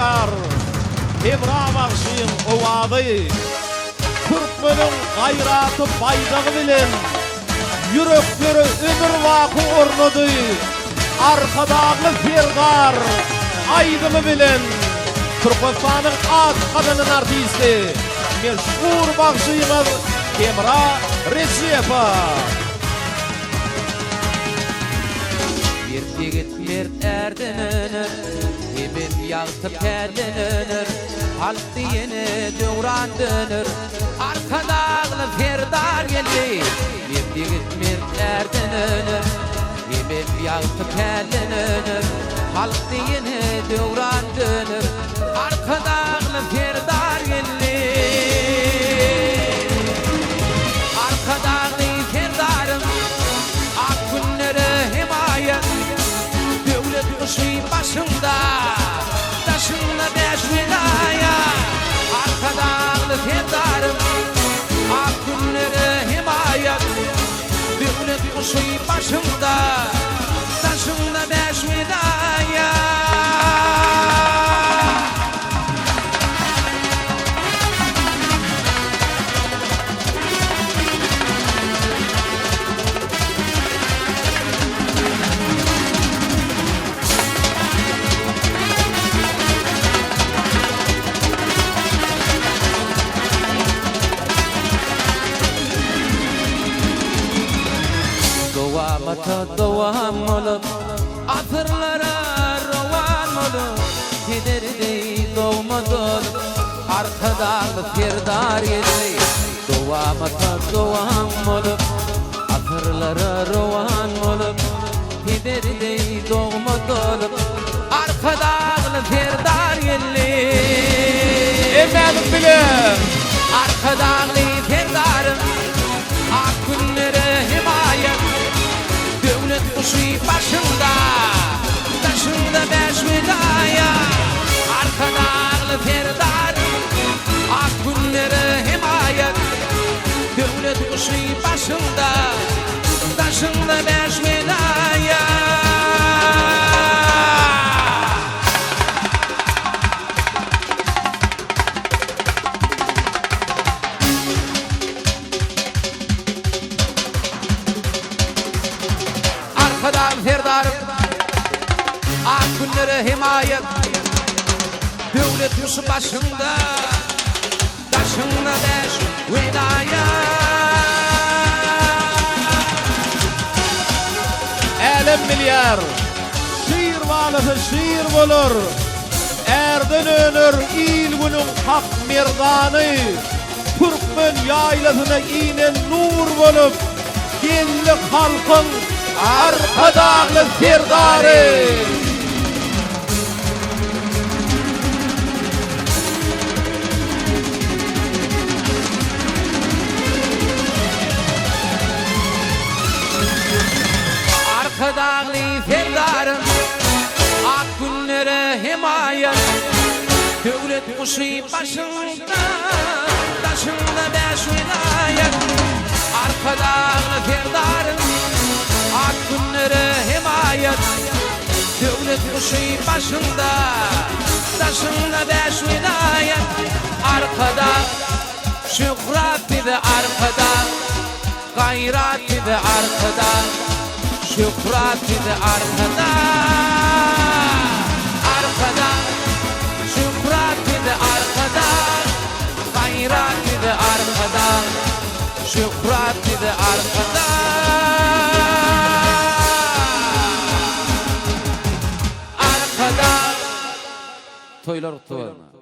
fergar Hebra bagşyň owady Türkmeniň gaýraty baýdagy bilen yürekleri ömür wagty ornady arkadagy fergar aýdymy bilen Türkmenistanyň at kadanyň artisti meşhur bagşyňyz Hebra Recepa Mert erdenir, hemem yaltıp terlenir, halk diyene döwran dönür, arkadagly ferdar geldi. Mert erdenir, hemem yaltıp terlenir, halk diyene döwran dönür, arkadagly ferdar geldi. Arkadagly ferdarym, ak günleri himayet. Kuşuy başımda, taşımda beş vilaya Arkadağlı ferdarım, ak günleri himayet Devlet kuşuy başımda, taşımda beş vilaya Dowam olup, atırlara rovan olup Kederdi doğmaz olup, arkadağlı ferdar yedi Dowam olup, atırlara rovan olup Kederdi doğmaz olup, arkadağlı ferdar yedi Emedim bile Arkadağlı ferdarım, ak günleri himayet Devlet kuşuy başımda, taşımda beş vilaya Arkadağlı ferdarım, ak günleri himayet Devlet kuşuy başımda, taşımda beş vilaya Arkadağlı ferdarım, ak günleri himayet Devlet yüzü başında, taşında beş vilaya Elem milyar şiir walasy şiir bolur Erden önür il günün hak merdany Türkmen ýaylasyna inen nur bolup Gellik halkyň arkadağlı ferdary Arkadağlı ferdarım, ak günleri himayet Devlet kuşuy başında, taşında beş vilayet Arkadağlı ferdarım, ak günleri himayet Devlet kuşuy başında, taşında beş vilayet Arkada şükrat idi arkada, gayrat idi arkada Şükrat idi arkada, arkada Şükrat idi arkada, gayrat idi arkada Şükrat idi arkada Arkada Toylar kutlu olsun.